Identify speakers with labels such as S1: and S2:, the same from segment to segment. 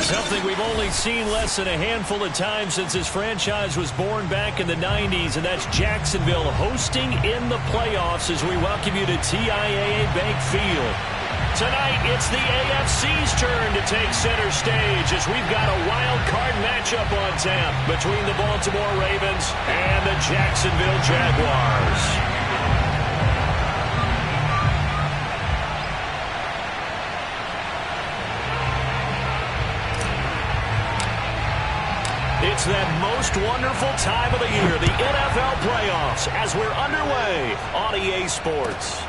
S1: Something we've only seen less than a handful of times since this franchise was born back in the 90s, and that's Jacksonville hosting in the playoffs as we welcome you to TIAA Bank Field. Tonight, it's the AFC's turn to take center stage as we've got a wild card matchup on tap between the Baltimore Ravens and the Jacksonville Jaguars. It's that most wonderful time of the year, the NFL playoffs, as we're underway on EA Sports.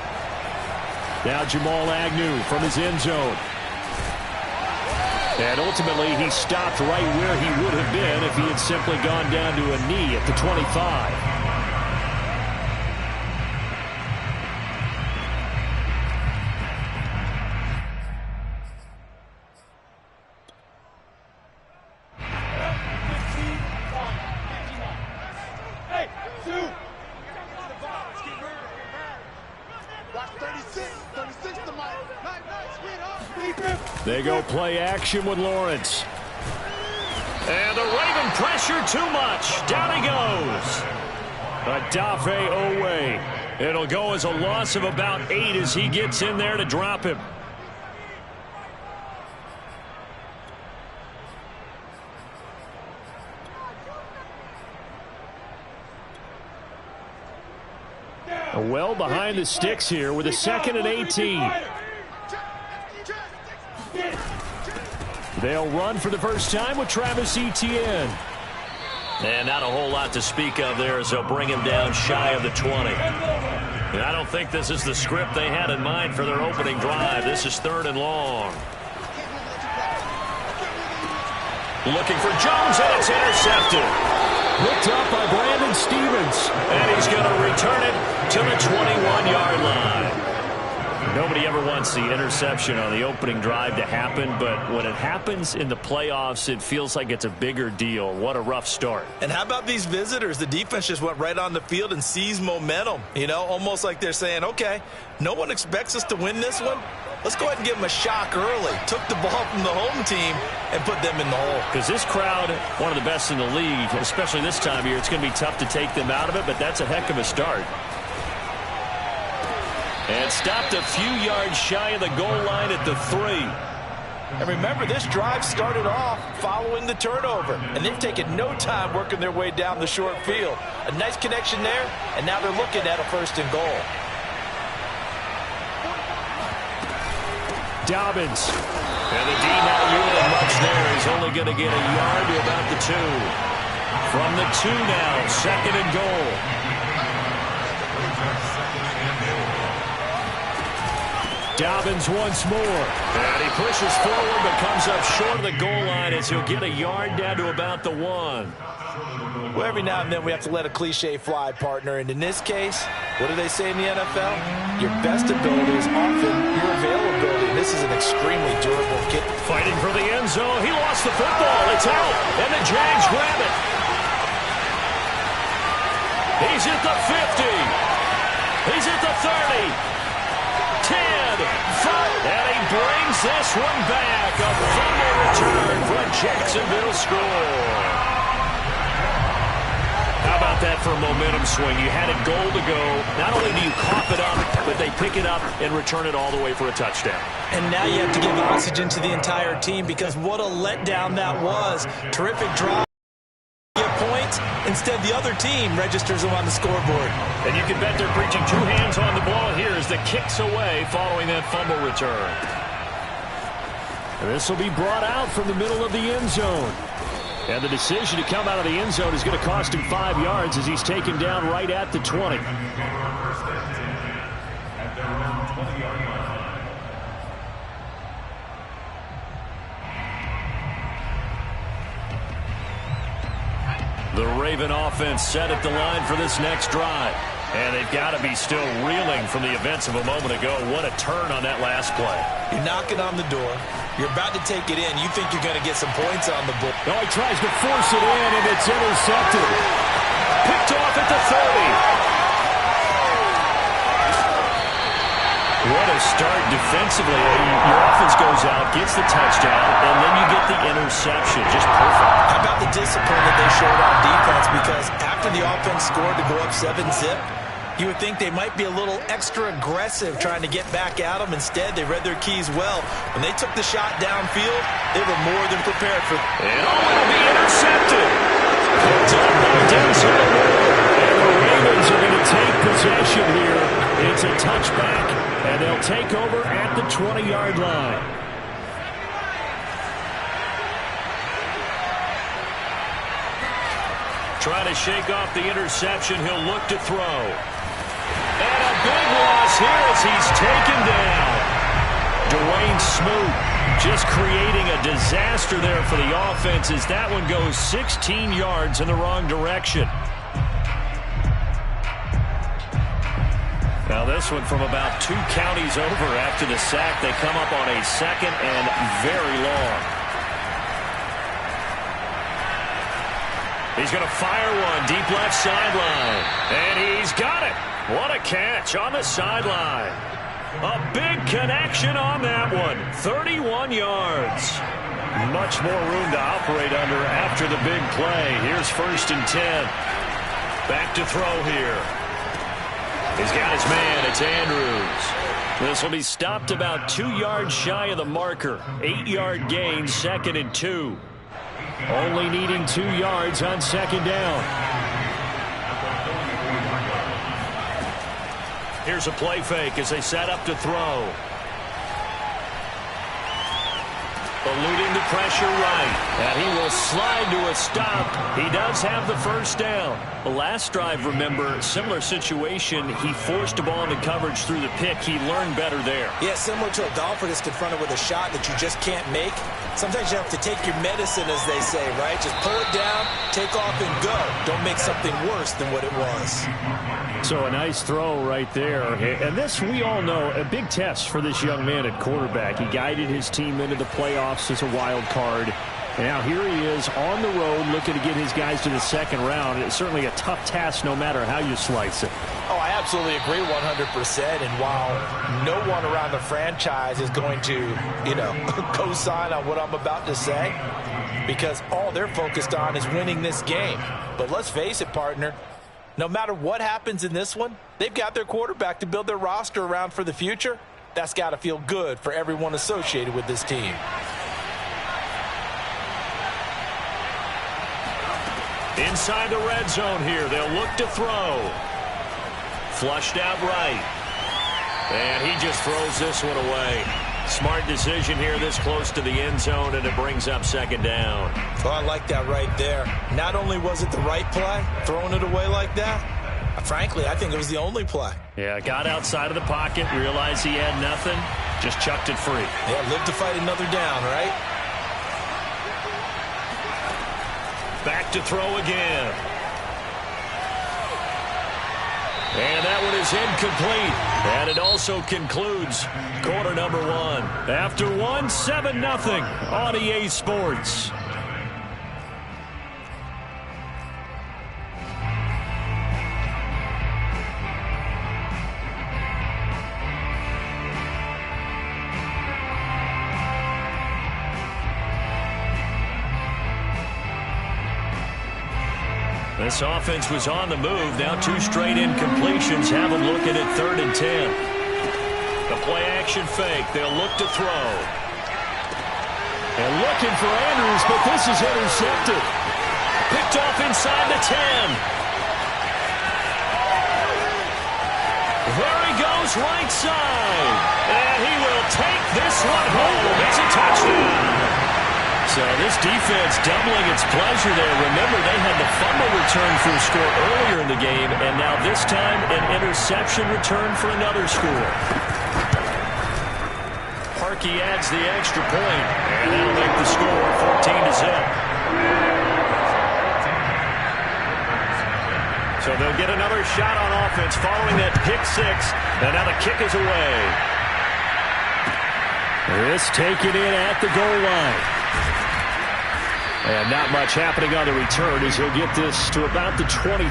S1: Now Jamal Agnew from his end zone. And ultimately, he stopped right where he would have been if he had simply gone down to a knee at the 25. They go play action with Lawrence. And the Raven pressure too much. Down he goes. Adafe Owe. It'll go as a loss of about 8 as he gets in there to drop him. Well behind the sticks here with a 2nd and 18. They'll run for the first time with Travis Etienne. And not a whole lot to speak of there as they'll bring him down shy of the 20. And I don't think this is the script they had in mind for their opening drive. This is 3rd and long. Looking for Jones, and it's intercepted. Picked up by Brandon Stevens. And he's going to return it to the 21-yard line. Nobody ever wants the interception on the opening drive to happen, but when it happens in the playoffs, it feels like it's a bigger deal. What a rough start.
S2: And how about these visitors? The defense just went right on the field and seized momentum. You know, almost like they're saying, okay, no one expects us to win this one. Let's go ahead and give them a shock early. Took the ball from the home team and put them in the hole.
S1: Because this crowd, one of the best in the league, especially this time of year, it's going to be tough to take them out of it, but that's a heck of a start. And stopped a few yards shy of the goal line at the 3.
S2: And remember, this drive started off following the turnover. And they've taken no time working their way down the short field. A nice connection there, and now they're looking at a 1st and goal.
S1: Dobbins. And the D not yielding much there. He's only going to get a yard to about the 2. From the 2 now, 2nd and goal. Dobbins once more. And he pushes forward but comes up short of the goal line as he'll get a yard down to about the 1.
S2: Well, every now and then we have to let a cliche fly, partner. And in this case, what do they say in the NFL? Your best ability is often your availability. This is an extremely durable kick.
S1: Fighting for the end zone. He lost the football. It's out. And the Jags grab it. He's at the 50. He's at the 30. 10, 5, and he brings this one back. A fumble return for a Jacksonville score. How about that for a momentum swing? You had a goal to go. Not only do you cough it up, but they pick it up and return it all the way for a touchdown.
S2: And now you have to give oxygen to the entire team because what a letdown that was. Terrific drive. Instead, the other team registers them on the scoreboard.
S1: And you can bet they're preaching 2 hands on the ball here as the kick's away following that fumble return. And this will be brought out from the middle of the end zone. And the decision to come out of the end zone is going to cost him 5 yards as he's taken down right at the 20. The Raven offense set at the line for this next drive. And they've got to be still reeling from the events of a moment ago. What a turn on that last play.
S2: You're knocking on the door. You're about to take it in. You think you're going to get some points on the board.
S1: No, he tries to force it in, and it's intercepted. Picked off at the 30. What a start defensively. Your offense goes out, gets the touchdown, and then you get the interception. Just perfect.
S2: How about the discipline that they showed on defense? Because after the offense scored to go up 7-zip, you would think they might be a little extra aggressive trying to get back at them. Instead, they read their keys well. When they took the shot downfield, they were more than prepared for it.
S1: And it'll be intercepted. Picked up by Denzel. And the Ravens are going to take possession here. It's a touchback, and they'll take over at the 20-yard line. Trying to shake off the interception. He'll look to throw. And a big loss here as he's taken down. Dwayne Smoot just creating a disaster there for the offense as that one goes 16 yards in the wrong direction. Now this one from about 2 counties over after the sack. They come up on a second and very long. He's going to fire one deep left sideline. And he's got it. What a catch on the sideline. A big connection on that one. 31 yards. Much more room to operate under after the big play. Here's 1st and 10. Back to throw here. He's got his man. It's Andrews. This will be stopped about 2 yards shy of the marker. 8-yard gain, 2nd and 2. Only needing 2 yards on 2nd down. Here's a play fake as they set up to throw. Eluding the pressure right. And he will slide to a stop. He does have the first down. The last drive, remember, similar situation. He forced a ball into coverage through the pick. He learned better there.
S2: Yeah, similar to a golfer that's confronted with a shot that you just can't make. Sometimes you have to take your medicine, as they say, right? Just pull it down, take off, and go. Don't make something worse than what it was.
S1: So a nice throw right there. And this, we all know, a big test for this young man at quarterback. He guided his team into the playoffs as a wild card. And now here he is on the road looking to get his guys to the 2nd round. It's certainly a tough task no matter how you slice it.
S2: Oh, I absolutely agree 100%. And while no one around the franchise is going to, co-sign on what I'm about to say, because all they're focused on is winning this game. But let's face it, partner, no matter what happens in this one, they've got their quarterback to build their roster around for the future. That's got to feel good for everyone associated with this team.
S1: Inside the red zone here, they'll look to throw. Flushed out right. And he just throws this one away. Smart decision here this close to the end zone, and it brings up 2nd down.
S2: Oh, I like that right there. Not only was it the right play, throwing it away like that, frankly, I think it was the only play.
S1: Yeah, got outside of the pocket, realized he had nothing, just chucked it free.
S2: Yeah, live to fight another down, right?
S1: Back to throw again. And that one is incomplete. And it also concludes quarter number 1. After 1, 7-0 on EA Sports. This offense was on the move. Now 2 straight incompletions. Have them looking at 3rd and 10. The play-action fake. They'll look to throw. And looking for Andrews, but this is intercepted. Picked off inside the 10. There he goes, right side. And he will take this one home. It's a touchdown. So this defense doubling its pleasure there. Remember, they had the fumble return for a score earlier in the game, and now this time an interception return for another score. Harkey adds the extra point, and that'll make the score 14-0. So they'll get another shot on offense following that pick 6, and now the kick is away. This taken in at the goal line. And not much happening on the return as he'll get this to about the 23.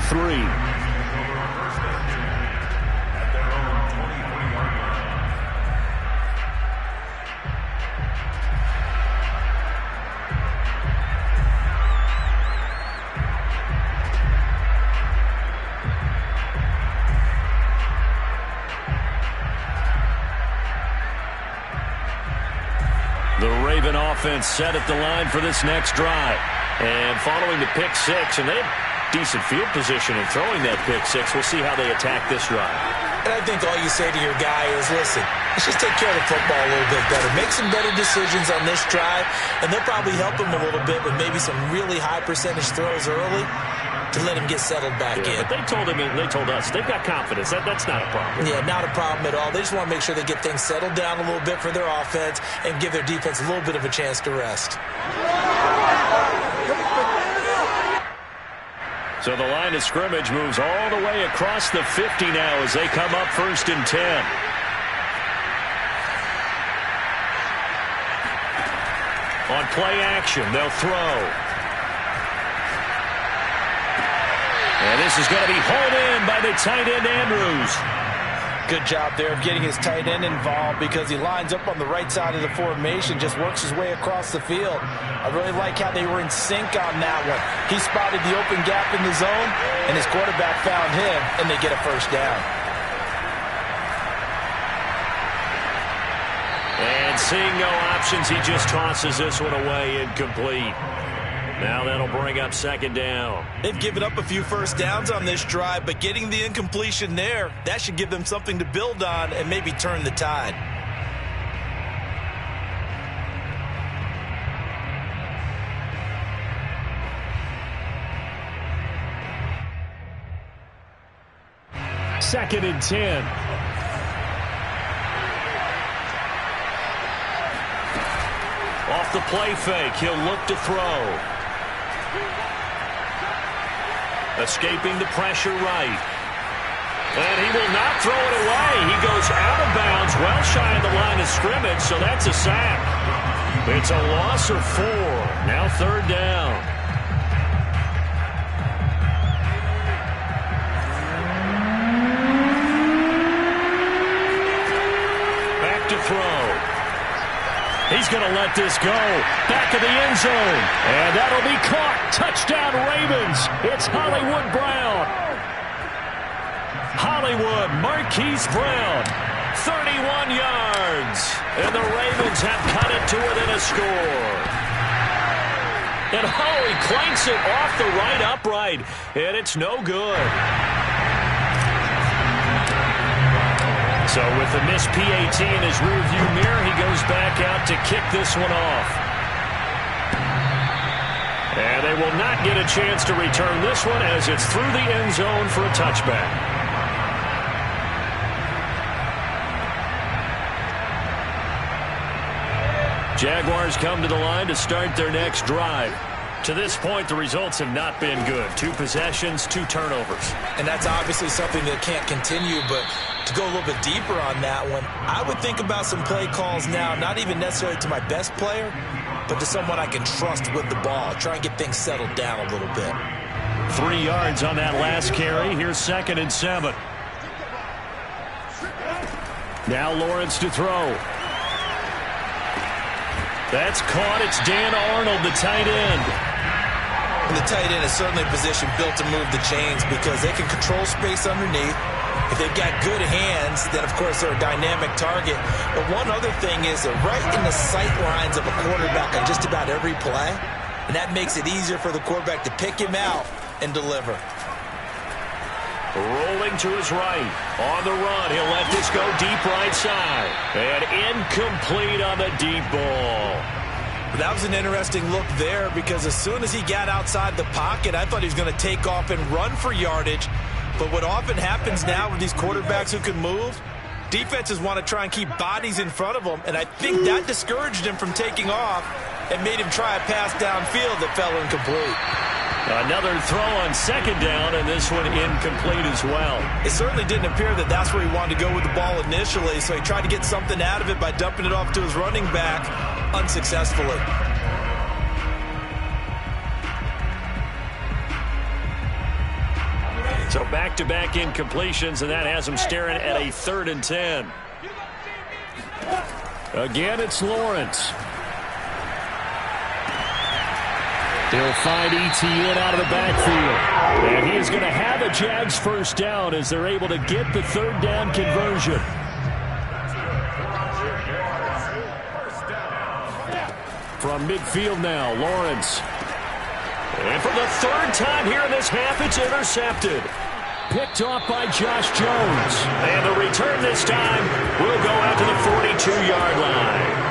S1: Raven offense set at the line for this next drive. And following the pick six, and they have decent field position in throwing that pick six. We'll see how they attack this drive.
S2: And I think all you say to your guy is, listen, let's just take care of the football a little bit better. Make some better decisions on this drive, and they'll probably help him a little bit with maybe some really high percentage throws early to let him get settled back in.
S1: But they told him, and they told us, they've got confidence. That's not a problem.
S2: Yeah, not a problem at all. They just want to make sure they get things settled down a little bit for their offense and give their defense a little bit of a chance to rest.
S1: So the line of scrimmage moves all the way across the 50 now as they come up 1st and 10. On play action, they'll throw. And this is going to be hauled in by the tight end, Andrews.
S3: Good job there of getting his tight end involved because he lines up on the right side of the formation, just works his way across the field. I really like how they were in sync on that one. He spotted the open gap in the zone, and his quarterback found him, and they get a first down.
S1: And seeing no options, he just tosses this one away, incomplete. Now that'll bring up 2nd down.
S2: They've given up a few first downs on this drive, but getting the incompletion there, that should give them something to build on and maybe turn the tide.
S1: Second and 10. Off the play fake, he'll look to throw. Escaping the pressure right. And he will not throw it away. He goes out of bounds, well shy of the line of scrimmage, so that's a sack. It's a loss of 4. Now 3rd down. Back to throw. He's going to let this go. Back of the end zone. And that'll be caught. Touchdown, Ravens. It's Hollywood Brown. Hollywood, Marquise Brown. 31 yards. And the Ravens have cut it to within a score. And he clanks it off the right upright. And it's no good. So with the missed PAT in his rearview mirror, he goes back out to kick this one off. And they will not get a chance to return this one as it's through the end zone for a touchback. Jaguars come to the line to start their next drive. To this point, the results have not been good. 2 possessions, 2 turnovers.
S2: And that's obviously something that can't continue, but to go a little bit deeper on that one, I would think about some play calls now, not even necessarily to my best player, but to someone I can trust with the ball. Try and get things settled down a little bit.
S1: 3 yards on that last carry. Here's 2nd and 7. Now Lawrence to throw. That's caught. It's Dan Arnold, the tight end.
S2: And the tight end is certainly a position built to move the chains because they can control space underneath. If they've got good hands, then, of course, they're a dynamic target. But one other thing is they're right in the sight lines of a quarterback on just about every play, and that makes it easier for the quarterback to pick him out and deliver.
S1: Rolling to his right. On the run, he'll let this go deep right side. And incomplete on the deep ball.
S2: That was an interesting look there because as soon as he got outside the pocket, I thought he was going to take off and run for yardage. But what often happens now with these quarterbacks who can move, defenses want to try and keep bodies in front of them, and I think that discouraged him from taking off and made him try a pass downfield that fell incomplete.
S1: Another throw on 2nd down, and this one incomplete as well.
S2: It certainly didn't appear that that's where he wanted to go with the ball initially, so he tried to get something out of it by dumping it off to his running back unsuccessfully.
S1: So back-to-back incompletions, and that has him staring at a 3rd and 10. Again, it's Lawrence. He'll find ETN out of the backfield. And he is going to have a Jags first down as they're able to get the 3rd down conversion. From midfield now, Lawrence. And for the third time here in this half, it's intercepted. Picked off by Josh Jones. And the return this time will go out to the 42-yard line.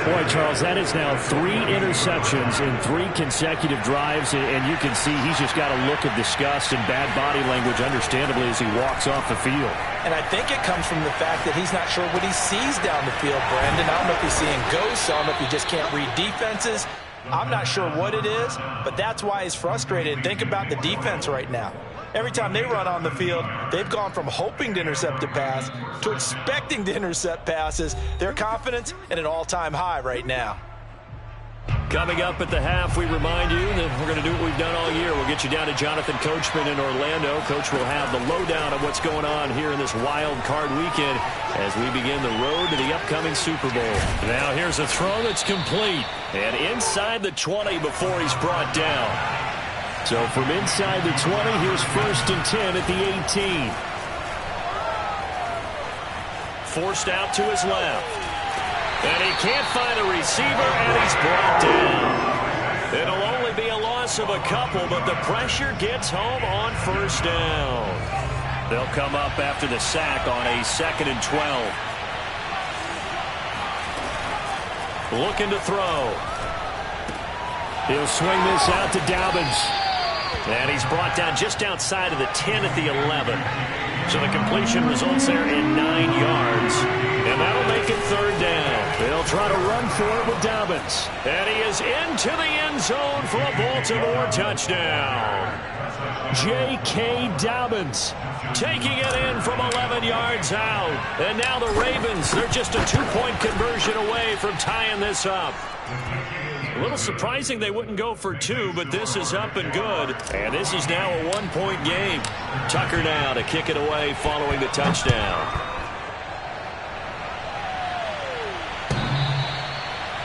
S1: Boy, Charles, that is now 3 interceptions in 3 consecutive drives, and you can see he's just got a look of disgust and bad body language, understandably, as he walks off the field.
S3: And I think it comes from the fact that he's not sure what he sees down the field, Brandon. I don't know if he's seeing ghosts. I don't know if he just can't read defenses. I'm not sure what it is, but that's why he's frustrated. Think about the defense right now. Every time they run on the field, they've gone from hoping to intercept a pass to expecting to intercept passes. Their confidence at an all-time high right now.
S1: Coming up at the half, we remind you that we're going to do what we've done all year. We'll get you down to Jonathan Coachman in Orlando. Coach will have the lowdown of what's going on here in this wild card weekend as we begin the road to the upcoming Super Bowl. Now here's a throw that's complete. And inside the 20 before he's brought down. So from inside the 20, here's 1st and 10 at the 18. Forced out to his left. And he can't find a receiver, and he's brought down. It'll only be a loss of a couple, but the pressure gets home on 1st down. They'll come up after the sack on a 2nd and 12. Looking to throw. He'll swing this out to Dobbins. And he's brought down just outside of the 10 at the 11. So the completion results there in 9 yards. And that'll make it 3rd down. They'll try to run for it with Dobbins. And he is into the end zone for a Baltimore touchdown. J.K. Dobbins taking it in from 11 yards out. And now the Ravens, they're just a 2-point conversion away from tying this up. A little surprising they wouldn't go for 2, but this is up and good. And this is now a 1-point game. Tucker now to kick it away following the touchdown.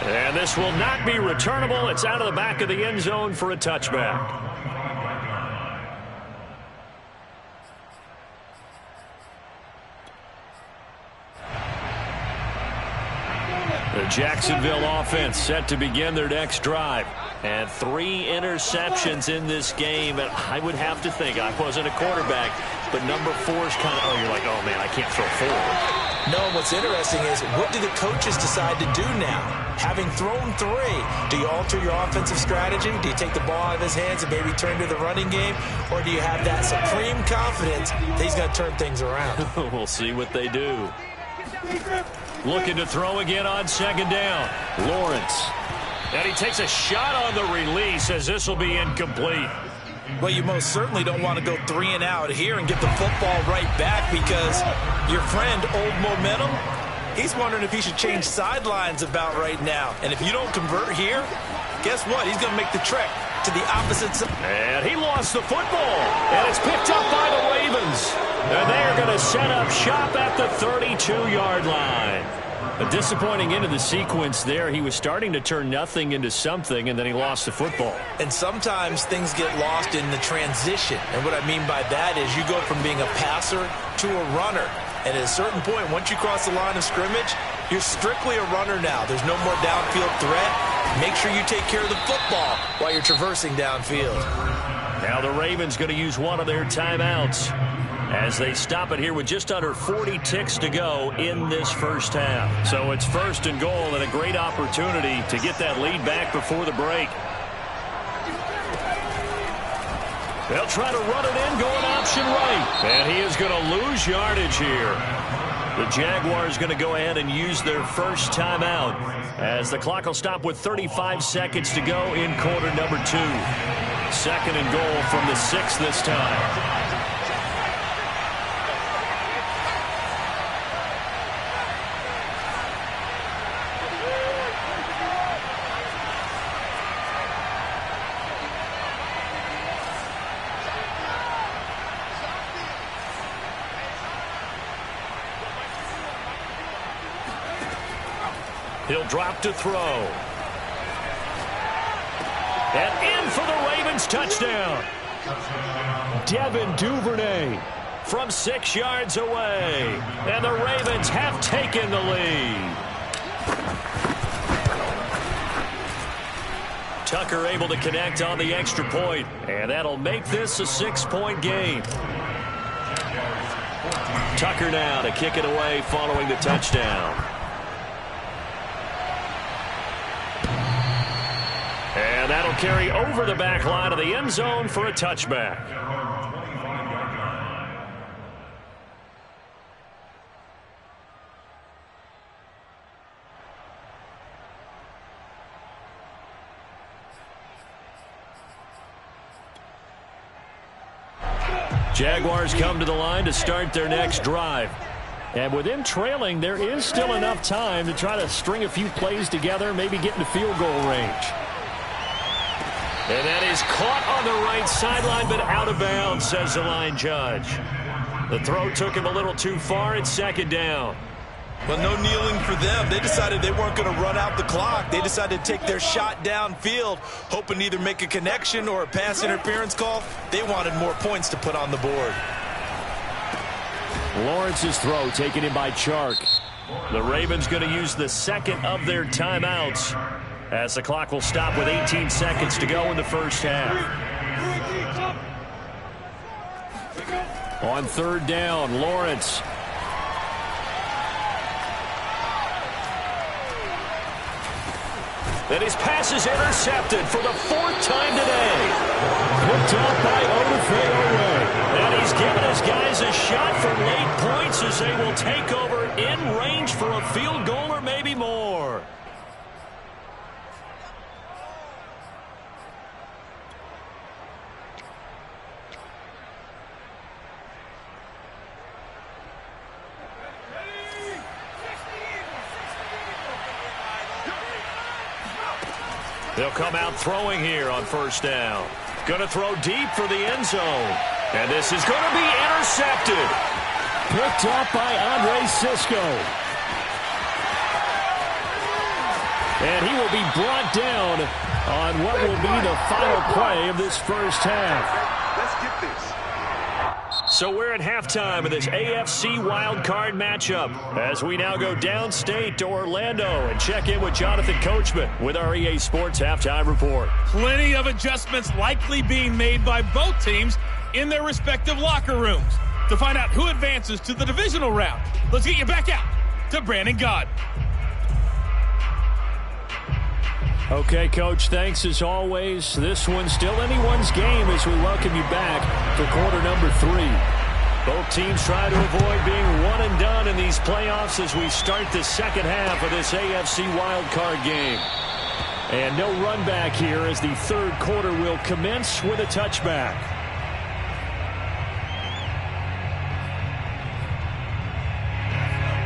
S1: And this will not be returnable. It's out of the back of the end zone for a touchback. The Jacksonville offense set to begin their next drive. And 3 interceptions in this game. And I would have to think, I wasn't a quarterback, but number 4 is kind of, you're like, oh, man, I can't throw 4.
S3: No, what's interesting is, what do the coaches decide to do now? Having thrown 3, do you alter your offensive strategy? Do you take the ball out of his hands and maybe turn to the running game? Or do you have that supreme confidence that he's going to turn things around?
S1: We'll see what they do. Looking to throw again on 2nd down. Lawrence. And he takes a shot on the release as this will be incomplete.
S3: Well, you most certainly don't want to go 3 and out here and get the football right back, because your friend, Old Momentum, he's wondering if he should change sidelines about right now. And if you don't convert here, guess what? He's going to make the trek to the opposite side.
S1: And he lost the football. And it's picked up by the Ravens. And they are going to set up shop at the 32-yard line. A disappointing end of the sequence there. He was starting to turn nothing into something, and then he lost the football.
S3: And sometimes things get lost in the transition. And what I mean by that is you go from being a passer to a runner. And at a certain point, once you cross the line of scrimmage, you're strictly a runner now. There's no more downfield threat. Make sure you take care of the football while you're traversing downfield.
S1: Now the Ravens going to use one of their timeouts as they stop it here with just under 40 ticks to go in this first half. So it's 1st and goal, and a great opportunity to get that lead back before the break. They'll try to run it in, going option right. And he is going to lose yardage here. The Jaguars going to go ahead and use their first timeout as the clock will stop with 35 seconds to go in quarter number 2. 2nd and goal from the 6 this time. He'll drop to throw. And in for the Ravens touchdown. Devin Duvernay from 6 yards away. And the Ravens have taken the lead. Tucker able to connect on the extra point, and that'll make this a 6-point game. Tucker now to kick it away following the touchdown. And that'll carry over the back line of the end zone for a touchback. Jaguars come to the line to start their next drive. And with them trailing, there is still enough time to try to string a few plays together, maybe get into field goal range. And that is caught on the right sideline, but out of bounds, says the line judge. The throw took him a little too far. It's second down.
S2: Well, no kneeling for them. They decided they weren't going to run out the clock. They decided to take their shot downfield, hoping to either make a connection or a pass interference call. They wanted more points to put on the board.
S1: Lawrence's throw taken in by Chark. The Ravens going to use the second of their timeouts as the clock will stop with 18 seconds to go in the first half. On third down, Lawrence. And his pass is intercepted for the 4th time today. Picked up by Odafe. And he's given his guys a shot for late points as they will take over in range for a field goal or maybe more. They'll come out throwing here on first down. Going to throw deep for the end zone. And this is going to be intercepted. Picked up by Andre Sisco. And he will be brought down on what will be the final play of this first half.
S4: Let's get this.
S1: So we're at halftime of this AFC wildcard matchup as we now go downstate to Orlando and check in with Jonathan Coachman with our EA Sports Halftime Report.
S5: Plenty of adjustments likely being made by both teams in their respective locker rooms. To find out who advances to the divisional round, let's get you back out to Brandon Gaudin.
S1: Okay, Coach, thanks as always. This one's still anyone's game as we welcome you back for quarter number 3. Both teams try to avoid being one and done in these playoffs as we start the second half of this AFC wildcard game. And no run back here as the third quarter will commence with a touchback.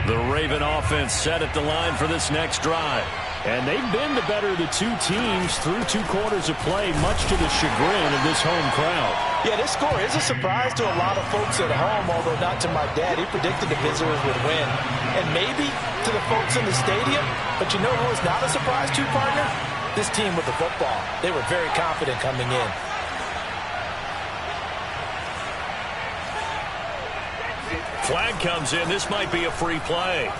S1: The Raven offense set at the line for this next drive. And they've been the better of the two teams through 2 quarters of play, much to the chagrin of this home crowd.
S3: Yeah, this score is a surprise to a lot of folks at home, although not to my dad. He predicted the visitors would win. And maybe to the folks in the stadium. But you know who is not a surprise to, partner? This team with the football. They were very confident coming in.
S1: Flag comes in. This might be a free play.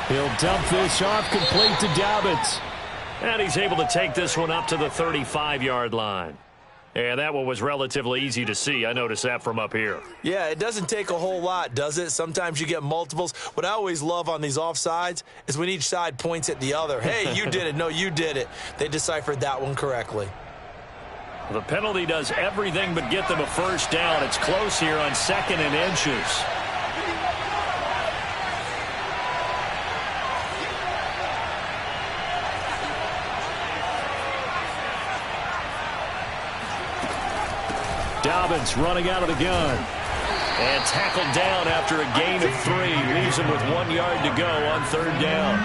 S1: He'll dump this off complete to Dobbins. And he's able to take this one up to the 35-yard line. And that one was relatively easy to see. I noticed that from up here.
S2: Yeah, it doesn't take a whole lot, does it? Sometimes you get multiples. What I always love on these offsides is when each side points at the other. Hey, you did it. No, you did it. They deciphered that one correctly.
S1: The penalty does everything but get them a first down. It's close here on 2nd and inches. Dobbins running out of the gun. And tackled down after a gain of 3. Leaves him with 1 yard to go on 3rd down.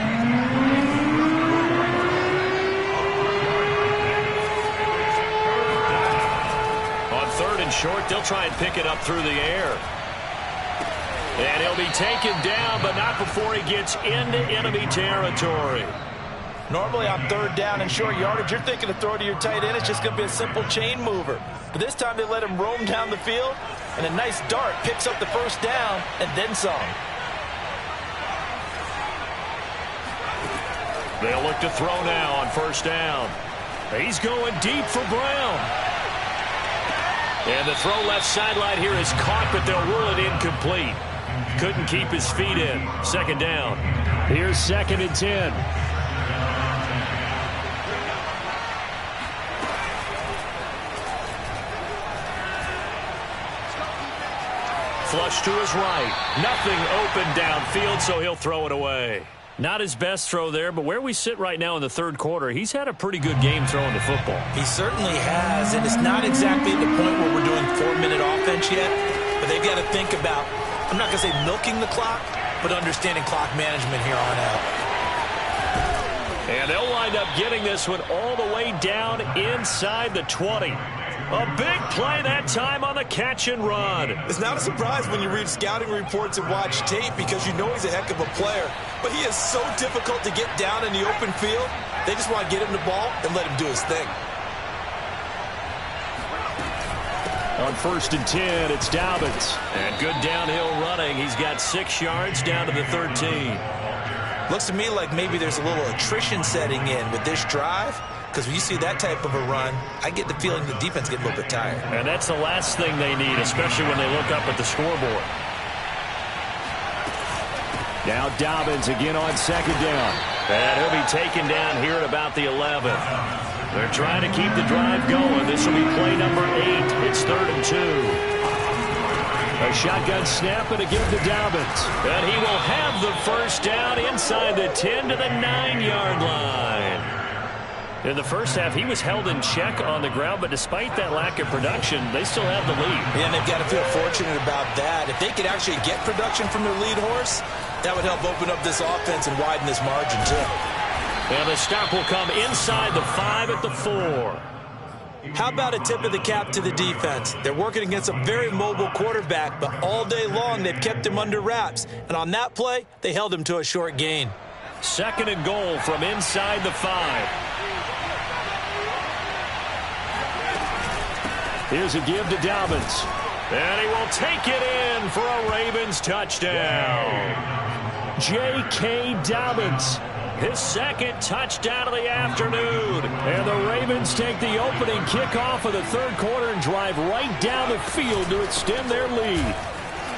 S1: On 3rd and short, they'll try and pick it up through the air. And he'll be taken down, but not before he gets into enemy territory.
S3: Normally on 3rd down and short yardage, you're thinking to throw to your tight end. It's just going to be a simple chain mover. But this time they let him roam down the field, and a nice dart picks up the first down and then some.
S1: They'll look to throw now on first down. He's going deep for Brown. And the throw left sideline here is caught, but they'll rule it incomplete. Couldn't keep his feet in. Second down. Here's 2nd and 10. Flush to his right. Nothing open downfield, so he'll throw it away. Not his best throw there, but where we sit right now in the third quarter, he's had a pretty good game throwing the football.
S3: He certainly has, and it's not exactly at the point where we're doing 4-minute offense yet, but they've got to think about, I'm not going to say milking the clock, but understanding clock management here on out.
S1: And they'll wind up getting this one all the way down inside the 20. A big play that time on the catch and run.
S2: It's not a surprise when you read scouting reports and watch tape because you know he's a heck of a player. But he is so difficult to get down in the open field. They just want to get him the ball and let him do his thing.
S1: On 1st and 10, it's Dobbins. And good downhill running. He's got 6 yards down to the 13.
S2: Looks to me like maybe there's a little attrition setting in with this drive. Because when you see that type of a run, I get the feeling the defense gets a little bit tired.
S1: And that's the last thing they need, especially when they look up at the scoreboard. Now Dobbins again on 2nd down. And he'll be taken down here at about the 11. They're trying to keep the drive going. This will be play number 8. It's 3rd and 2. A shotgun snap and a give to Dobbins. And he will have the first down inside the 10 to the 9-yard line. In the first half, he was held in check on the ground, but despite that lack of production, they still have the lead.
S2: And they've got to feel fortunate about that. If they could actually get production from their lead horse, that would help open up this offense and widen this margin, too.
S1: And the stop will come inside the 5 at the 4.
S2: How about a tip of the cap to the defense? They're working against a very mobile quarterback, but all day long they've kept him under wraps. And on that play, they held him to a short gain.
S1: 2nd and goal from inside the 5. Here's a give to Dobbins. And he will take it in for a Ravens touchdown. J.K. Dobbins, his 2nd touchdown of the afternoon. And the Ravens take the opening kickoff of the 3rd quarter and drive right down the field to extend their lead.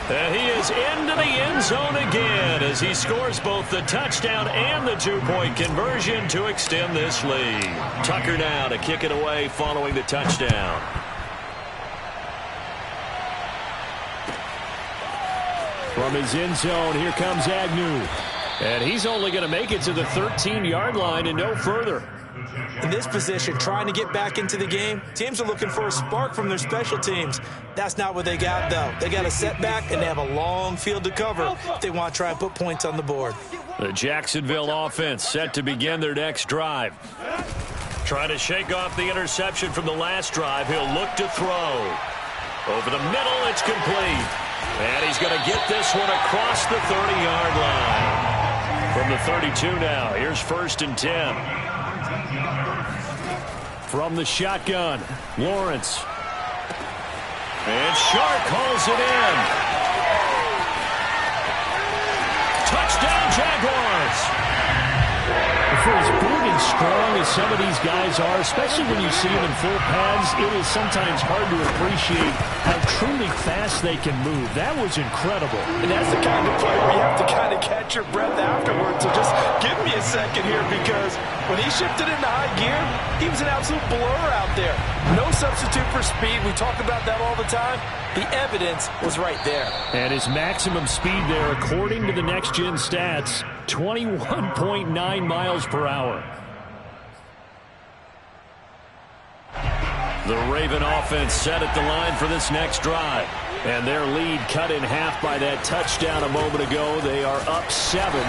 S1: And he is into the end zone again as he scores both the touchdown and the 2-point conversion to extend this lead. Tucker now to kick it away following the touchdown. From his end zone, here comes Agnew. And he's only going to make it to the 13-yard line and no further.
S2: In this position, trying to get back into the game, teams are looking for a spark from their special teams. That's not what they got, though. They got a setback, and they have a long field to cover if they want to try and put points on the board.
S1: The Jacksonville offense set to begin their next drive. Trying to shake off the interception from the last drive. He'll look to throw. Over the middle, it's complete. And he's going to get this one across the 30-yard line. From the 32 now, here's 1st and 10. From the shotgun, Lawrence. And Shark calls it in. Touchdown, Jaguars. For as big and strong as some of these guys are, especially when you see them in full pads, it is sometimes hard to appreciate how truly fast they can move. That was incredible.
S3: And that's the kind of play where you have to kind of catch your breath afterwards. So just give me a second here, because when he shifted into high gear, he was an absolute blur out there. No substitute for speed. We talk about that all the time. The evidence was right there.
S1: And his maximum speed there, according to the next-gen stats, 21.9 miles per hour. The Raven offense set at the line for this next drive. And their lead cut in half by that touchdown a moment ago. They are up 7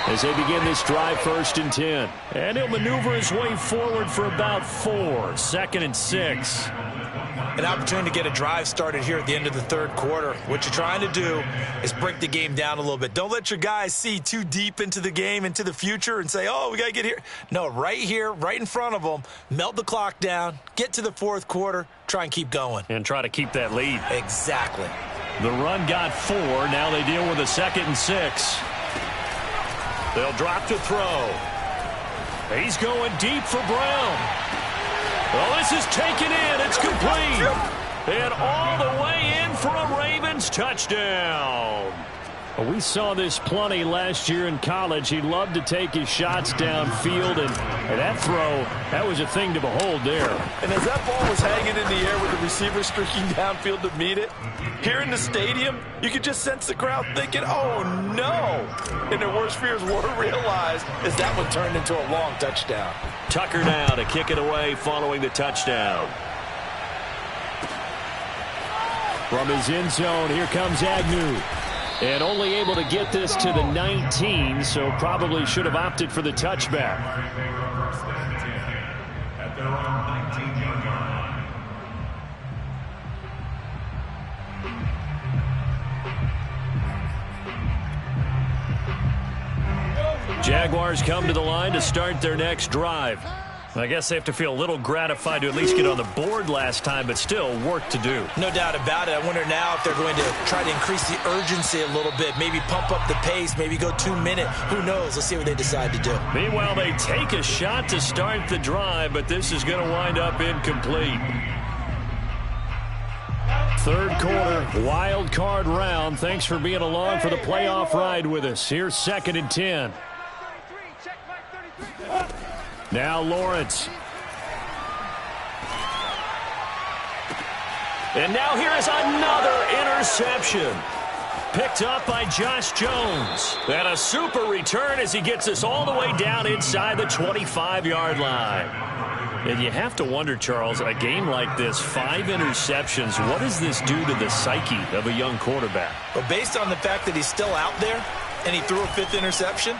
S1: as they begin this drive 1st and 10. And he'll maneuver his way forward for about 4. 2nd and 6.
S2: An opportunity to get a drive started here at the end of the 3rd quarter. What you're trying to do is break the game down a little bit. Don't let your guys see too deep into the game, into the future, and say, oh, we got to get here. No, right here, right in front of them, melt the clock down, get to the 4th quarter, try and keep going.
S1: And try to keep that lead.
S2: Exactly.
S1: The run got 4. Now they deal with a 2nd and 6. They'll drop to throw. He's going deep for Brown. Oh, this is taken in. It's complete. And all the way in for a Ravens touchdown. Well, we saw this plenty last year in college. He loved to take his shots downfield, and that throw, that was a thing to behold there.
S2: And as that ball was hanging in the air with the receiver streaking downfield to meet it, here in the stadium, you could just sense the crowd thinking, oh, no. And their worst fears were realized as that one turned into a long touchdown.
S1: Tucker now to kick it away following the touchdown. From his end zone, here comes Agnew. And only able to get this to the 19, so probably should have opted for the touchback.
S4: At their own 19-yard line.
S1: Jaguars come to the line to start their next drive. I guess they have to feel a little gratified to at least get on the board last time, but still work to do.
S2: No doubt about it. I wonder now if they're going to try to increase the urgency a little bit, maybe pump up the pace, maybe go 2-minute. Who knows? Let's see what they decide to do.
S1: Meanwhile, they take a shot to start the drive, but this is going to wind up incomplete. Third quarter, wild card round. Thanks for being along for the playoff ride with us. Here's 2nd and 10. Now Lawrence. And now here is another interception. Picked up by Josh Jones. And a super return as he gets us all the way down inside the 25-yard line. And you have to wonder, Charles, a game like this, 5 interceptions, what does this do to the psyche of a young quarterback?
S2: Well, based on the fact that he's still out there and he threw a 5th interception,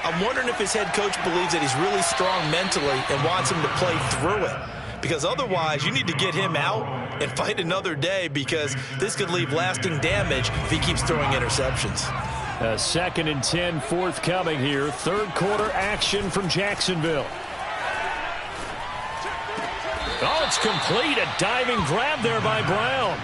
S2: I'm wondering if his head coach believes that he's really strong mentally and wants him to play through it. Because otherwise, you need to get him out and fight another day, because this could leave lasting damage if he keeps throwing interceptions.
S1: 2nd and 10 forthcoming here. Third quarter action from Jacksonville. Oh, it's complete. A diving grab there by Brown.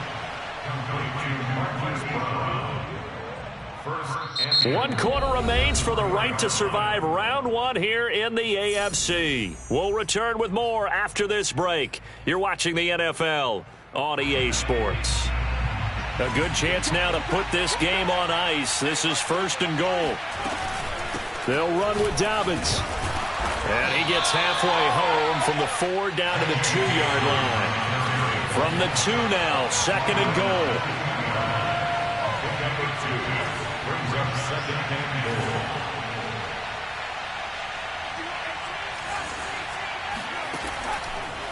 S1: 1 quarter remains for the right to survive round 1 here in the AFC. We'll return with more after this break. You're watching the NFL on EA Sports. A good chance now to put this game on ice. This is 1st and goal. They'll run with Dobbins. And he gets halfway home from the 4 down to the 2-yard line. From the 2 now, 2nd and goal.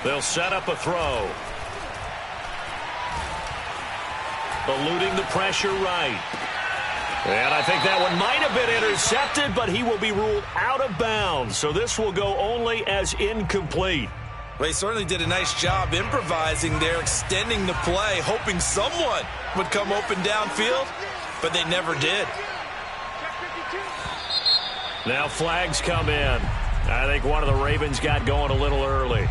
S1: They'll set up a throw. Eluding the pressure right. And I think that one might have been intercepted, but he will be ruled out of bounds. So this will go only as incomplete.
S2: Well, he certainly did a nice job improvising there, extending the play, hoping someone would come open downfield, but they never did.
S1: Now flags come in. I think one of the Ravens got going a little early.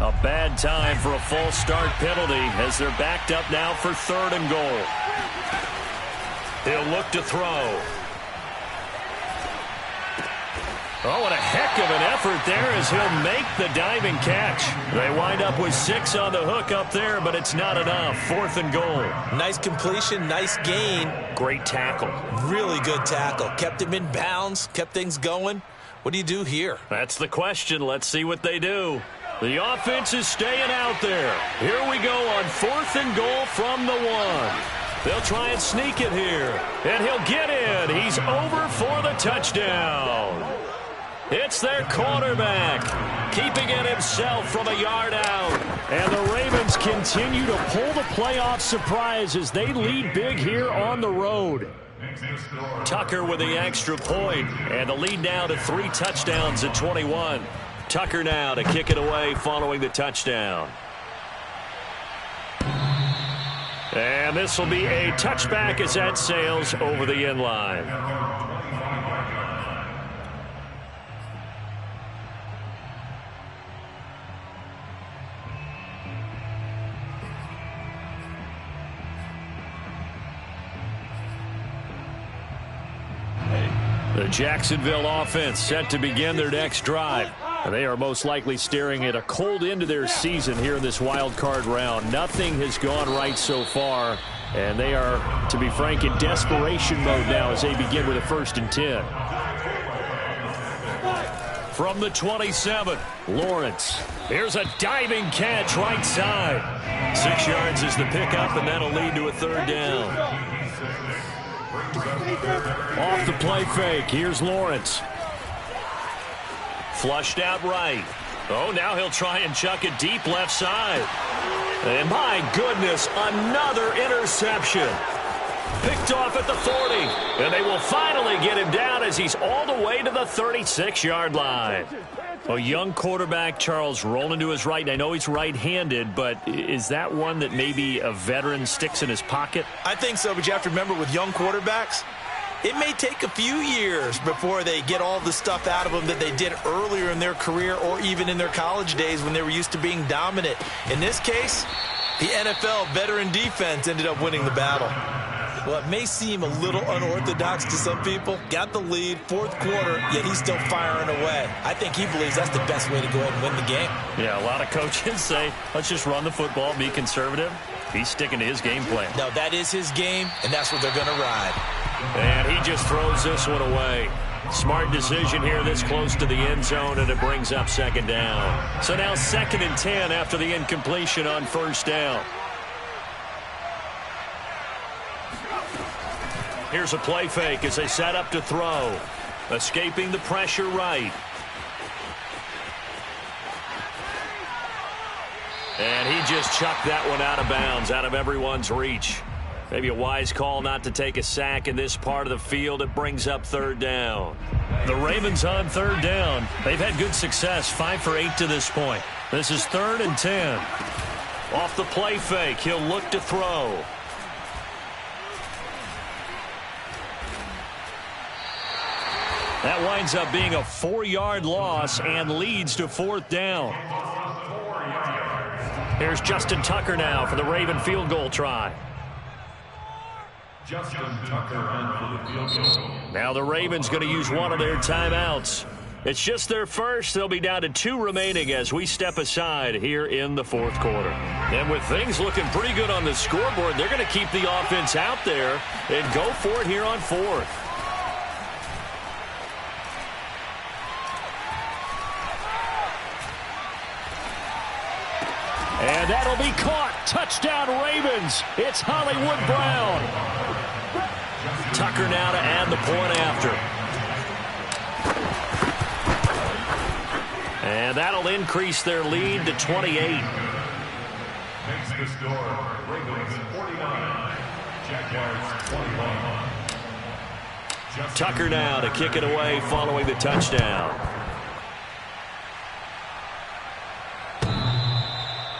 S1: A bad time for a false start penalty as they're backed up now for 3rd and goal. He'll look to throw. Oh, what a heck of an effort there as he'll make the diving catch. They wind up with 6 on the hook up there, but it's not enough. 4th and goal.
S2: Nice completion, nice gain.
S1: Great tackle.
S2: Really good tackle. Kept him in bounds, kept things going. What do you do here?
S1: That's the question. Let's see what they do. The offense is staying out there. Here we go on 4th and goal from the 1. They'll try and sneak it here. And he'll get in. He's over for the touchdown. It's their quarterback, keeping it himself from a yard out. And the Ravens continue to pull the playoff surprise as they lead big here on the road. Tucker with the extra point, and the lead now to 3 touchdowns at 21. Tucker now to kick it away following the touchdown. And this will be a touchback as that sails over the end line. The Jacksonville offense set to begin their next drive. They are most likely staring at a cold end to their season here in this wild card round. Nothing has gone right so far, and they are, to be frank, in desperation mode now as they begin with a 1st and 10. From the 27, Lawrence. Here's a diving catch right side. 6 yards is the pickup, and that'll lead to a 3rd down. Off the play fake, here's Lawrence. Flushed out right. Oh, now he'll try and chuck it deep left side. And my goodness, another interception. Picked off at the 40. And they will finally get him down as he's all the way to the 36-yard line. A young quarterback, Charles, rolling to his right. I know he's right-handed, but is that one that maybe a veteran sticks in his pocket?
S2: I think so, but you have to remember with young quarterbacks, it may take a few years before they get all the stuff out of them that they did earlier in their career or even in their college days when they were used to being dominant. In this case, the NFL veteran defense ended up winning the battle. Well, it may seem a little unorthodox to some people. Got the lead, 4th quarter, yet he's still firing away. I think he believes that's the best way to go ahead and win the game.
S1: Yeah, a lot of coaches say, let's just run the football, be conservative. He's sticking to his game plan.
S2: No, that is his game, and that's what they're going to ride.
S1: And he just throws this one away. Smart decision here this close to the end zone, and it brings up 2nd down. So now 2nd and 10 after the incompletion on 1st down. Here's a play fake as they set up to throw. Escaping the pressure right. And he just chucked that one out of bounds, out of everyone's reach. Maybe a wise call not to take a sack in this part of the field. It brings up 3rd down. The Ravens on 3rd down. They've had good success, 5 for 8 to this point. This is 3rd and 10. Off the play fake, he'll look to throw. That winds up being a 4-yard loss and leads to 4th down. Here's Justin Tucker now for the Raven field goal try.
S4: Justin Tucker on for the field goal.
S1: Now the Ravens going to use one of their timeouts. It's just their first. They'll be down to 2 remaining as we step aside here in the 4th quarter. And with things looking pretty good on the scoreboard, they're going to keep the offense out there and go for it here on 4th. And that'll be caught. Touchdown, Ravens. It's Hollywood Brown. Tucker now to add the point after. And that'll increase their lead to 28.
S4: Makes the score. Ravens 49. Jaguars 21.
S1: Tucker now to kick it away following the touchdown.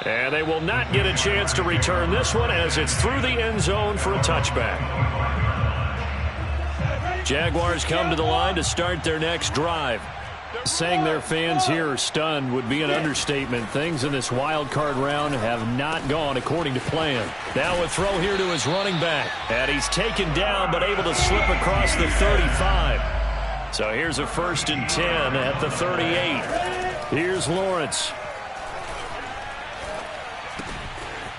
S1: And they will not get a chance to return this one as it's through the end zone for a touchback. Jaguars come to the line to start their next drive. Saying their fans here are stunned would be an understatement. Things in this wild card round have not gone according to plan. Now a throw here to his running back. And he's taken down but able to slip across the 35. So here's a 1st and 10 at the 38. Here's Lawrence.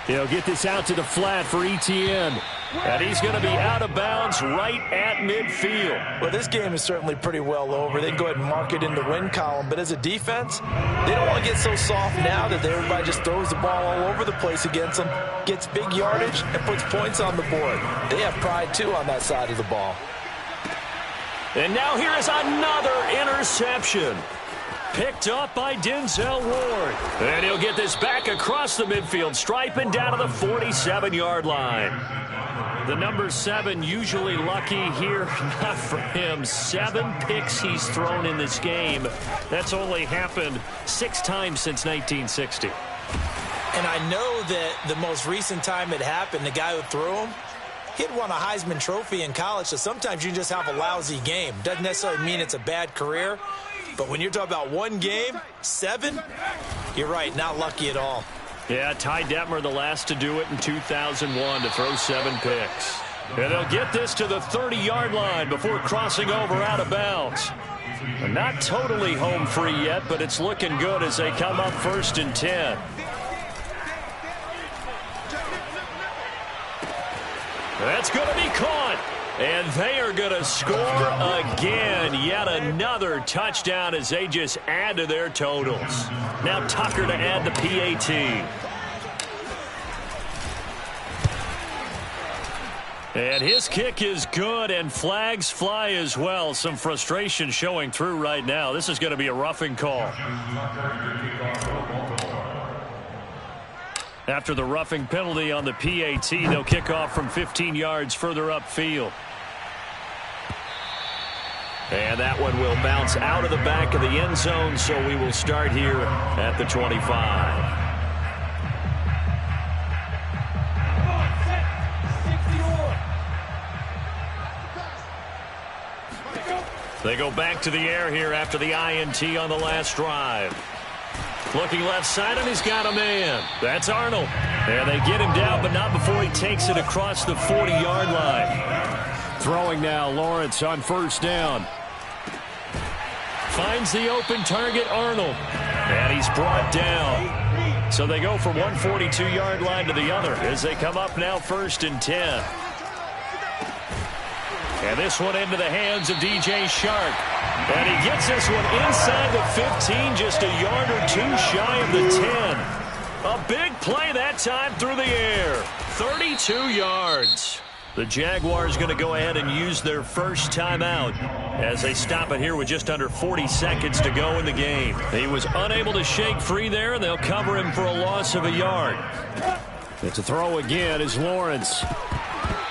S1: He'll get this out to the flat for Etienne. And he's going to be out of bounds right at midfield.
S3: Well, this game is certainly pretty well over. They can go ahead and mark it in the win column. But as a defense, they don't want to get so soft now that everybody just throws the ball all over the place against them, gets big yardage, and puts points on the board. They have pride, too, on that side of the ball.
S1: And now here is another interception. Picked up by Denzel Ward. And he'll get this back across the midfield stripe and down to the 47-yard line. The number 7 usually lucky here. Not for him. 7 picks he's thrown in this game. That's only happened 6 times since 1960.
S2: And I know that the most recent time it happened, the guy who threw him, he'd won a Heisman Trophy in college, so sometimes you just have a lousy game. Doesn't necessarily mean it's a bad career. But when you're talking about one game, 7, you're right, not lucky at all.
S1: Yeah, Ty Detmer, the last to do it in 2001, to throw 7 picks. And they'll get this to the 30-yard line before crossing over out of bounds. They're not totally home free yet, but it's looking good as they come up 1st and 10. That's going to be caught. And they are going to score again. Yet another touchdown as they just add to their totals. Now Tucker to add the PAT. And his kick is good, and flags fly as well. Some frustration showing through right now. This is going to be a roughing call. After the roughing penalty on the PAT, they'll kick off from 15 yards further upfield. And that one will bounce out of the back of the end zone, so we will start here at the 25. They go back to the air here after the INT on the last drive. Looking left side, and he's got a man. That's Arnold. And they get him down, but not before he takes it across the 40-yard line. Throwing now, Lawrence on 1st down. Finds the open target, Arnold. And he's brought down. So they go from one 42-yard line to the other as they come up now 1st and 10. And this one into the hands of DJ Shark. And he gets this one inside the 15, just a yard or two shy of the 10. A big play that time through the air. 32 yards. The Jaguars going to go ahead and use their first timeout as they stop it here with just under 40 seconds to go in the game. He was unable to shake free there, and they'll cover him for a loss of a yard. It's a throw again as Lawrence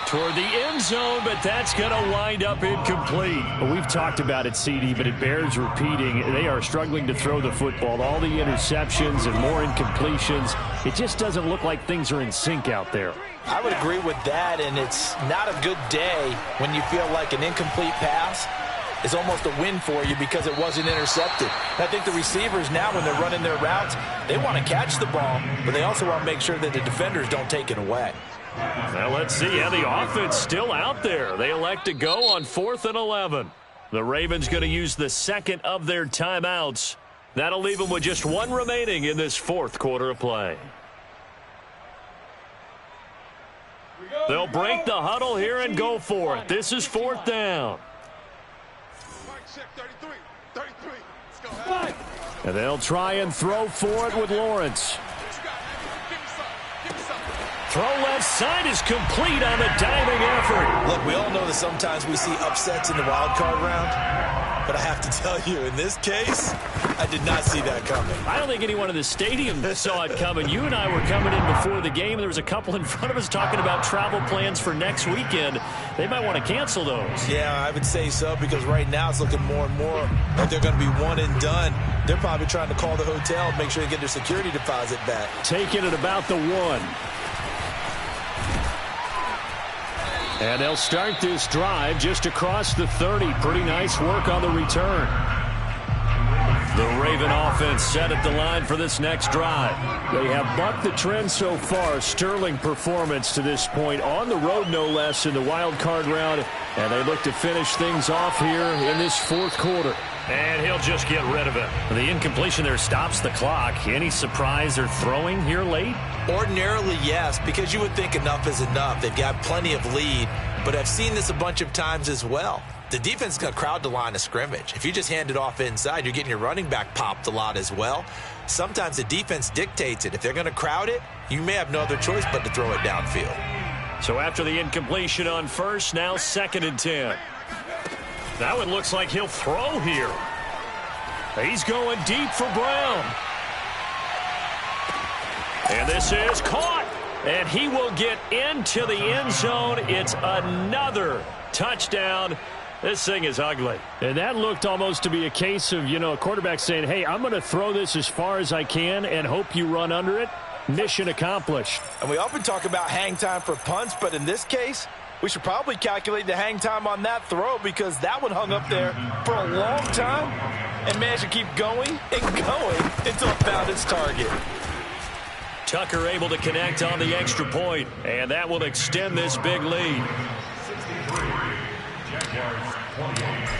S1: toward the end zone, but that's going to wind up incomplete.
S6: Well, we've talked about it, CD, but it bears repeating. They are struggling to throw the football. All the interceptions and more incompletions. It just doesn't look like things are in sync out there.
S3: I would agree with that, and it's not a good day when you feel like an incomplete pass is almost a win for you because it wasn't intercepted. And I think the receivers now, when they're running their routes, they want to catch the ball, but they also want to make sure that the defenders don't take it away.
S1: Well, let's see. Yeah, the offense still out there. They elect to go on 4th and 11. The Ravens going to use the second of their timeouts. That'll leave them with just one remaining in this 4th quarter of play. They'll break the huddle here and go for it. This is 4th down. And they'll try and throw for it with Lawrence. Throw left side is complete on a diving effort.
S2: Look, we all know that sometimes we see upsets in the wild card round, but I have to tell you, in this case, I did not see that coming.
S1: I don't think anyone in the stadium saw it coming. You and I were coming in before the game. There was a couple in front of us talking about travel plans for next weekend. They might want to cancel those.
S2: Yeah, I would say so, because right now it's looking more and more like they're going to be one and done. They're probably trying to call the hotel and make sure they get their security deposit back.
S1: Taking it about the 1. And they'll start this drive just across the 30. Pretty nice work on the return. The Raven offense set at the line for this next drive.
S6: They have bucked the trend so far. Sterling performance to this point. On the road, no less, in the wild card round. And they look to finish things off here in this 4th quarter.
S1: And he'll just get rid of it. The incompletion there stops the clock. Any surprise they're throwing here late?
S2: Ordinarily, yes, because you would think enough is enough. They've got plenty of lead, but I've seen this a bunch of times as well. The defense is going to crowd the line of scrimmage. If you just hand it off inside, you're getting your running back popped a lot as well. Sometimes the defense dictates it. If they're going to crowd it, you may have no other choice but to throw it downfield.
S1: So after the incompletion on 1st, now 2nd and 10. That one looks like he'll throw here. He's going deep for Brown. And this is caught. And he will get into the end zone. It's another touchdown. This thing is ugly.
S6: And that looked almost to be a case of, a quarterback saying, hey, I'm going to throw this as far as I can and hope you run under it. Mission accomplished.
S3: And we often talk about hang time for punts, but in this case, we should probably calculate the hang time on that throw because that one hung up there for a long time and managed to keep going and going until it found its target.
S1: Tucker able to connect on the extra point, and that will extend this big lead.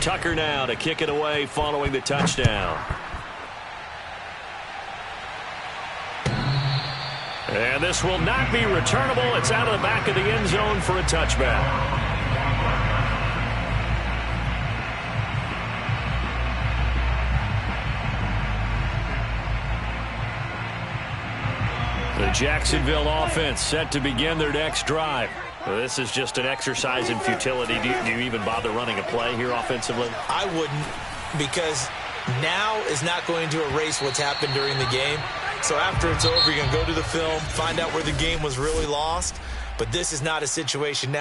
S1: Tucker now to kick it away following the touchdown. And this will not be returnable. It's out of the back of the end zone for a touchback. The Jacksonville offense set to begin their next drive. This is just an exercise in futility. Do you even bother running a play here offensively?
S2: I wouldn't, because now is not going to erase what's happened during the game. So after it's over, you're going to go to the film, find out where the game was really lost. But this is not a situation now